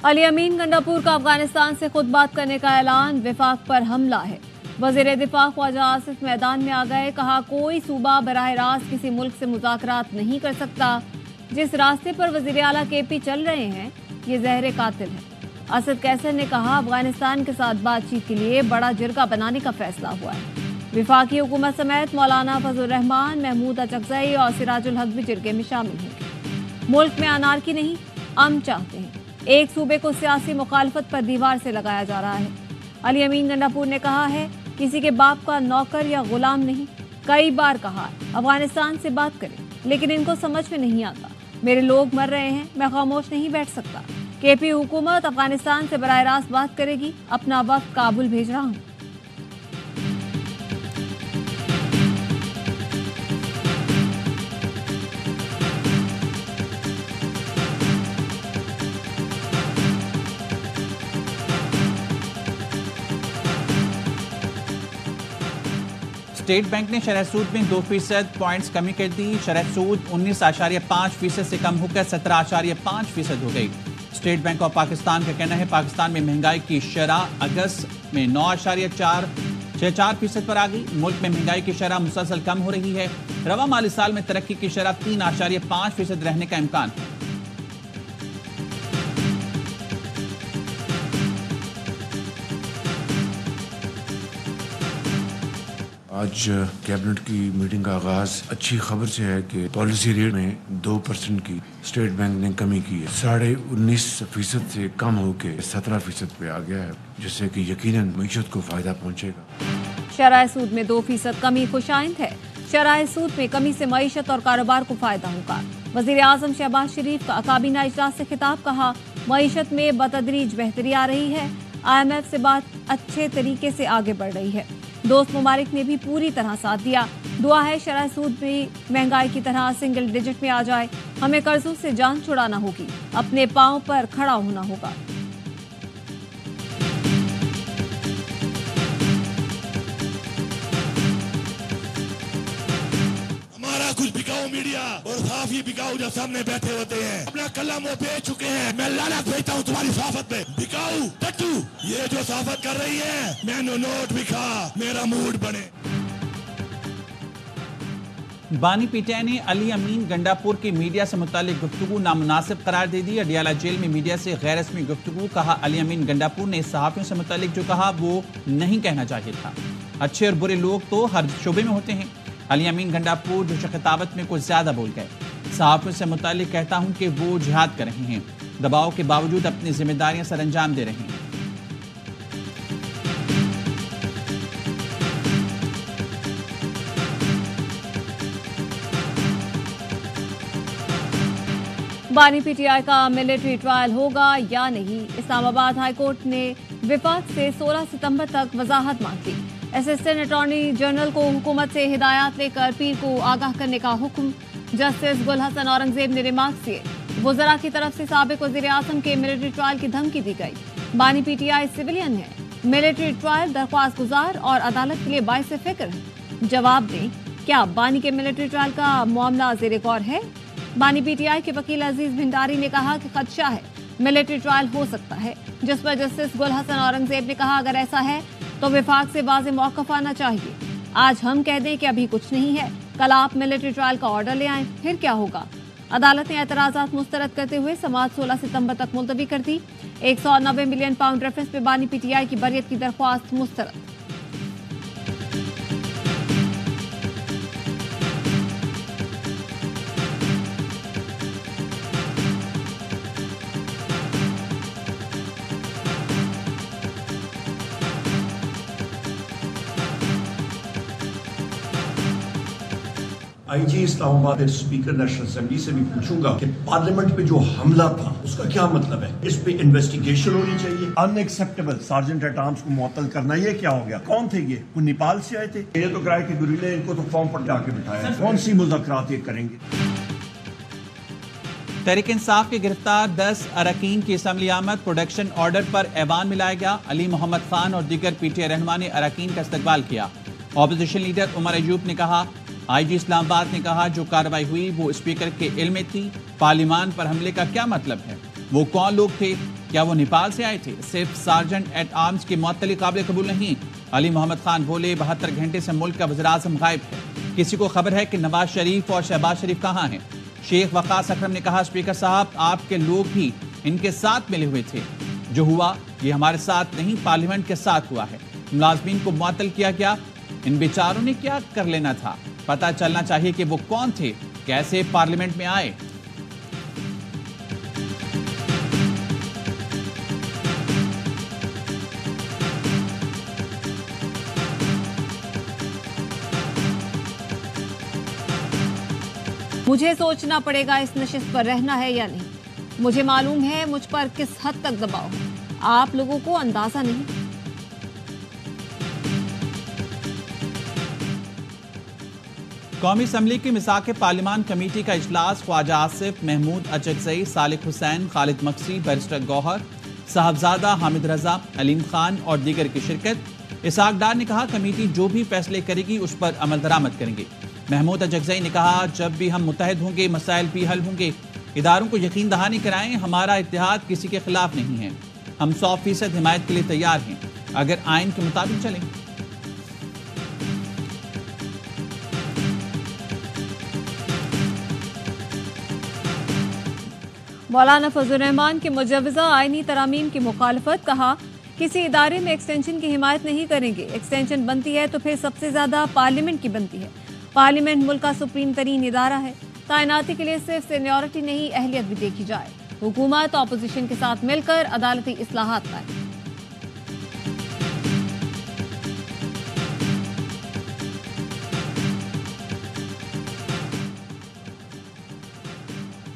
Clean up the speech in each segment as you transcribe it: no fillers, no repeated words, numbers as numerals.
علی امین گنڈاپور کا افغانستان سے خود بات کرنے کا اعلان، وفاق پر حملہ ہے۔ وزیر دفاع خواجہ آصف میدان میں آ گئے، کہا کوئی صوبہ براہ راست کسی ملک سے مذاکرات نہیں کر سکتا۔ جس راستے پر وزیر اعلیٰ کے پی چل رہے ہیں یہ زہر قاتل ہے۔ اسد قیصر نے کہا افغانستان کے ساتھ بات چیت کے لیے بڑا جرگہ بنانے کا فیصلہ ہوا ہے۔ وفاقی حکومت سمیت مولانا فضل الرحمان، محمود اچکزئی اور سراج الحق بھی جرگے میں شامل ہوں گے۔ ملک میں انارکی نہیں، امن چاہتے ہیں۔ ایک صوبے کو سیاسی مخالفت پر دیوار سے لگایا جا رہا ہے۔ علی امین گنڈاپور نے کہا ہے کسی کے باپ کا نوکر یا غلام نہیں۔ کئی بار کہا افغانستان سے بات کریں لیکن ان کو سمجھ میں نہیں آتا۔ میرے لوگ مر رہے ہیں، میں خاموش نہیں بیٹھ سکتا۔ کے پی حکومت افغانستان سے براہ راست بات کرے گی، اپنا وفد کابل بھیج رہا ہوں۔ اسٹیٹ بینک نے شرح سود میں 2% پوائنٹس کمی کر دی۔ شرح سود 19.5% سے کم ہو کر 17.5% ہو گئی۔ اسٹیٹ بینک آف پاکستان کا کہنا ہے پاکستان میں مہنگائی کی شرح اگست میں 9.4% پر آ گئی۔ ملک میں مہنگائی کی شرح مسلسل کم ہو رہی ہے۔ رواں مالی سال میں ترقی کی شرح 3.5% رہنے کا امکان ہے۔ آج کیبنٹ کی میٹنگ کا آغاز اچھی خبر سے ہے کہ پالیسی ریٹ میں 2% کی اسٹیٹ بینک نے کمی کی ہے۔ 19.5% سے کم ہو کے 17% پہ آ گیا ہے، جس سے کہ یقیناً معیشت کو فائدہ پہنچے گا۔ شرح سود میں 2% کمی خوش آئند ہے۔ شرح سود میں کمی سے معیشت اور کاروبار کو فائدہ ہوگا۔ وزیر اعظم شہباز شریف کا کابینہ اجلاس سے خطاب، کہا معیشت میں بتدریج بہتری آ رہی ہے۔ IMF سے بات اچھے طریقے سے آگے بڑھ رہی ہے۔ دوست ممالک نے بھی پوری طرح ساتھ دیا۔ دعا ہے شرح سود بھی مہنگائی کی طرح سنگل ڈیجٹ میں آ جائے۔ ہمیں قرضوں سے جان چھڑانا ہوگی، اپنے پاؤں پر کھڑا ہونا ہوگا۔ ہمارا کچھ بکاؤ میڈیا اور صحافی بکاؤ جب سامنے بیٹھے ہوتے ہیں، اپنا قلم وہ بیچ چکے ہیں۔ میں لعنت بھیجتا ہوں تمہاری صحافت پہ، بکاؤ ٹٹو، یہ جو صحافت کر رہی ہے، میں نے نوٹ بکھا، میرا موڈ بنے۔ بانی پی ٹی آئی نے علی امین گنڈاپور کی میڈیا سے متعلق گفتگو نامناسب قرار دے دی۔ اڈیالہ جیل میں میڈیا سے غیر رسمی گفتگو، کہا علی امین گنڈاپور نے صحافیوں سے متعلق جو کہا وہ نہیں کہنا چاہیے تھا۔ اچھے اور برے لوگ تو ہر شعبے میں ہوتے ہیں۔ علی امین گنڈاپور جو خطابت میں کچھ زیادہ بول گئے۔ صحافیوں سے متعلق کہتا ہوں کہ وہ جہاد کر رہے ہیں، دباؤ کے باوجود اپنی ذمہ داریاں سر انجام دے رہے ہیں۔ بانی پی ٹی آئی کا ملٹری ٹرائل ہوگا یا نہیں؟ اسلام آباد ہائی کورٹ نے وفاق سے 16 ستمبر تک وضاحت مانگ لی۔ اسسٹنٹ اٹارنی جنرل کو حکومت سے ہدایات لے کر پیر کو آگاہ کرنے کا حکم۔ جسٹس گل حسن اورنگزیب نے ریمارکس دیے۔ وزراء کی طرف سے سابق وزیر اعظم کے ملٹری ٹرائل کی دھمکی دی گئی۔ بانی پی ٹی آئی سویلین ہے، ملٹری ٹرائل درخواست گزار اور عدالت کے لیے باعث فکر ہے۔ جواب دیں، کیا بانی کے ملٹری ٹرائل کا معاملہ زیر غور ہے؟ بانی پی ٹی آئی کے وکیل عزیز بھنڈاری نے کہا کہ خدشہ ہے ملٹری ٹرائل ہو سکتا ہے، جس پر جسٹس گل حسن اورنگزیب نے کہا اگر ایسا ہے تو وفاق سے واضح موقف آنا چاہیے۔ آج ہم کہہ دیں کہ ابھی کچھ نہیں ہے، کل آپ ملٹری ٹرائل کا آرڈر لے آئیں، پھر کیا ہوگا؟ عدالت نے اعتراضات مسترد کرتے ہوئے سماعت 16 ستمبر تک ملتوی کر دی۔ 190 ملین پاؤنڈ ریفرنس پہ بانی پی ٹی آئی کی بریت کی درخواست مسترد۔ آئی جی اسلام آباد اسپیکر نیشنل اسمبلی سے بھی پوچھوں گا کہ پارلیمنٹ پہ جو حملہ تھا اس کا کیا مطلب ہے؟ اس پہ انویسٹیگیشن ہونی چاہیے۔ ان ایکسیپٹیبل سارجنٹ ایٹ آرمز کو معطل کرنا، یہ کیا ہو گیا؟ کون تھے یہ؟ وہ نیپال سے آئے تھے؟ یہ تو کرائے کہ گریلے ان کو تو فارم پر جا کے بٹھایا، کون سی مذاکرات یہ کریں گے؟ تحریک انصاف کے گرفتار 10 اراکین کی اسمبلی آمد، پروڈکشن آرڈر پر ایوان میں لایا گیا۔ علی محمد خان اور دیگر پی ٹی آئی رہنما نے اراکین کا استقبال کیا۔ اپوزیشن لیڈر عمر ایوب نے کہا آئی جی اسلام آباد نے کہا جو کارروائی ہوئی وہ اسپیکر کے علم میں تھی، پارلیمان پر حملے کا کیا مطلب ہے؟ وہ کون لوگ تھے کیا وہ نیپال سے آئے تھے؟ صرف سارجنٹ ایٹ آرمز کی معطلی قابل قبول نہیں۔ علی محمد خان بولے 72 گھنٹے سے ملک کا وزیراعظم غائب ہے، کسی کو خبر ہے کہ نواز شریف اور شہباز شریف کہاں ہیں؟ شیخ وقاص اکرم نے کہا اسپیکر صاحب آپ کے لوگ بھی ان کے ساتھ ملے ہوئے تھے، جو ہوا یہ ہمارے ساتھ نہیں پارلیمنٹ کے ساتھ ہوا ہے۔ ملازمین کو معطل کیا گیا، ان بیچاروں نے کیا کر لینا تھا؟ پتہ چلنا چاہیے کہ وہ کون تھے، کیسے پارلیمنٹ میں آئے۔ مجھے سوچنا پڑے گا اس نشست پر رہنا ہے یا نہیں۔ مجھے معلوم ہے مجھ پر کس حد تک دباؤ ہے، آپ لوگوں کو اندازہ نہیں۔ قومی اسمبلی کی مساق پارلیمان کمیٹی کا اجلاس خواجہ آصف، محمود اچکزئی، صالح حسین، خالد مقصی، بیرسٹر گوہر، صاحبزادہ حامد رضا، علیم خان اور دیگر کی شرکت۔ اسحاق ڈار نے کہا کمیٹی جو بھی فیصلے کرے گی اس پر عمل درآمد کریں گے۔ محمود اچکزئی نے کہا جب بھی ہم متحد ہوں گے مسائل بھی حل ہوں گے، اداروں کو یقین دہانی کرائیں ہمارا اتحاد کسی کے خلاف نہیں ہے، ہم 100% حمایت کے لیے تیار ہیں اگر آئین کے مطابق چلیں۔ مولانا فضل الرحمان کی مجوزہ آئینی ترامیم کی مخالفت، کہا کسی ادارے میں ایکسٹینشن کی حمایت نہیں کریں گے، ایکسٹینشن بنتی ہے تو پھر سب سے زیادہ پارلیمنٹ کی بنتی ہے، پارلیمنٹ ملک کا سپریم ترین ادارہ ہے، تعیناتی کے لیے صرف سینیورٹی نہیں اہلیت بھی دیکھی جائے، حکومت اپوزیشن کے ساتھ مل کر عدالتی اصلاحات لائے۔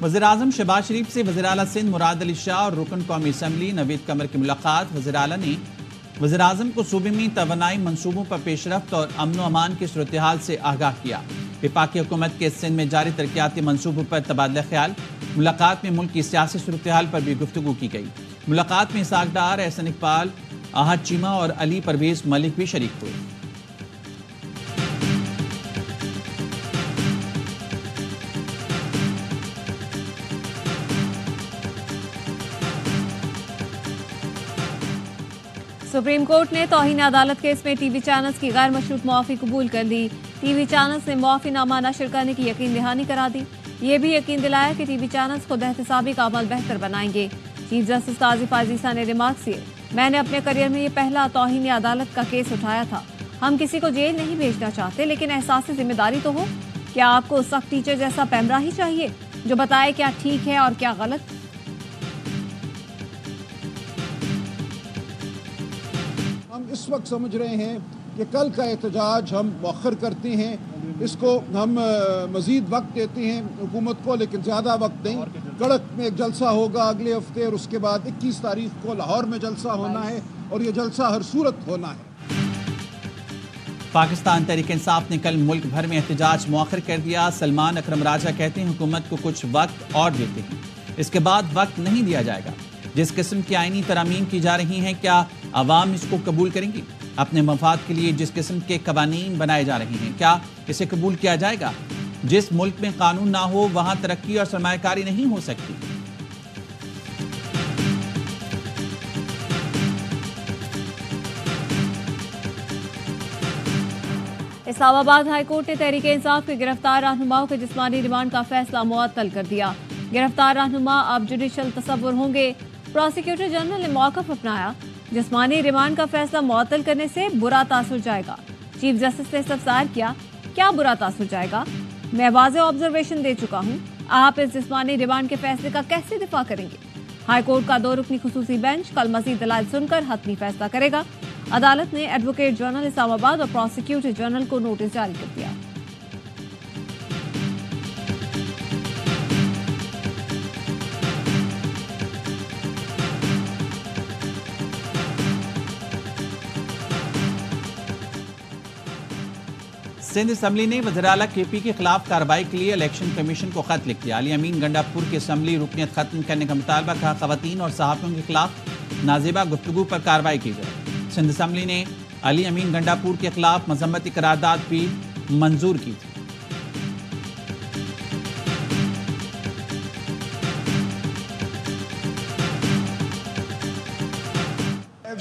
وزیراعظم شہباز شریف سے وزیراعلیٰ سندھ مراد علی شاہ اور رکن قومی اسمبلی نوید قمر کی ملاقات۔ وزیراعلیٰ نے وزیراعظم کو صوبے میں توانائی منصوبوں پر پیش رفت اور امن و امان کی صورتحال سے آگاہ کیا۔ وفاقی حکومت کے سندھ میں جاری ترقیاتی منصوبوں پر تبادلہ خیال۔ ملاقات میں ملک کی سیاسی صورتحال پر بھی گفتگو کی گئی۔ ملاقات میں اسحاق ڈار، احسن اقبال، احد چیمہ اور علی پرویز ملک بھی شریک ہوئے۔ سپریم کورٹ نے توہین عدالت کیس میں ٹی وی چینلز کی غیر مشروط معافی قبول کر لی۔ ٹی وی چینلز نے معافی نامہ نشر کرنے کی یقین دہانی کرا دی، یہ بھی یقین دلایا کہ ٹی وی چینلز خود احتسابی کا عمل بہتر بنائیں گے۔ چیف جسٹس قاضی فائز عیسیٰ نے ریمارکس کیے، میں نے اپنے کریئر میں یہ پہلا توہین عدالت کا کیس اٹھایا تھا، ہم کسی کو جیل نہیں بھیجنا چاہتے لیکن احساس ذمہ داری تو ہو۔ کیا آپ کو سخت ٹیچر جیسا پیمرا ہی چاہیے جو بتائے کیا ٹھیک ہے اور کیا غلط؟ ہم اس وقت سمجھ رہے ہیں کہ کل کا احتجاج ہم مؤخر کرتے ہیں، اس کو ہم مزید وقت دیتے ہیں حکومت کو، لیکن زیادہ وقت نہیں۔ کڑک میں ایک جلسہ ہوگا اگلے ہفتے اور اس کے بعد 21 تاریخ کو لاہور میں جلسہ ہونا ہے اور یہ جلسہ ہر صورت ہونا ہے۔ پاکستان تحریک انصاف نے کل ملک بھر میں احتجاج مؤخر کر دیا۔ سلمان اکرم راجہ کہتے ہیں حکومت کو کچھ وقت اور دیتے ہیں، اس کے بعد وقت نہیں دیا جائے گا۔ جس قسم کی آئینی ترامیم کی جا رہی ہیں کیا عوام اس کو قبول کریں گی؟ اپنے مفاد کے لیے جس قسم کے قوانین بنائے جا رہے ہیں کیا اسے قبول کیا جائے گا؟ جس ملک میں قانون نہ ہو وہاں ترقی اور سرمایہ کاری نہیں ہو سکتی۔ اسلام آباد ہائی کورٹ نے تحریک انصاف کے گرفتار رہنماؤں کے جسمانی ریمانڈ کا فیصلہ معطل کر دیا۔ گرفتار رہنما اب جوڈیشل تصور ہوں گے۔ پروسیکیوٹر جنرل نے موقف اپنایا، جسمانی ریمانڈ کا فیصلہ معطل کرنے سے برا تاثر جائے گا۔ چیف جسٹس نے استفسار کیا، کیا برا تاثر جائے گا؟ میں واضح آبزرویشن دے چکا ہوں، آپ اس جسمانی ریمانڈ کے فیصلے کا کیسے دفاع کریں گے؟ ہائی کورٹ کا 2 رکنی خصوصی بینچ کل مزید دلائل سن کر حتمی فیصلہ کرے گا۔ عدالت نے ایڈوکیٹ جنرل اسلام آباد اور پروسیکیوٹر جنرل کو نوٹس جاری کر دیا۔ سندھ اسمبلی نے وزیراعلیٰ کے پی کے خلاف کارروائی کے لیے الیکشن کمیشن کو خط لکھ دیا۔ علی امین گنڈاپور کی اسمبلی رکنیت ختم کرنے کا مطالبہ، کہا خواتین اور صحافیوں کے خلاف نازیبہ گفتگو پر کارروائی کی جائے۔ سندھ اسمبلی نے علی امین گنڈاپور کے خلاف مذمتی قرارداد بھی منظور کی تھی۔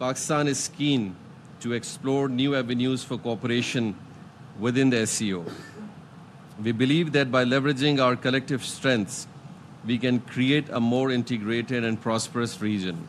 Pakistan is keen to explore new avenues for cooperation within the SCO. We believe that by leveraging our collective strengths, we can create a more integrated and prosperous region.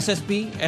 SSP,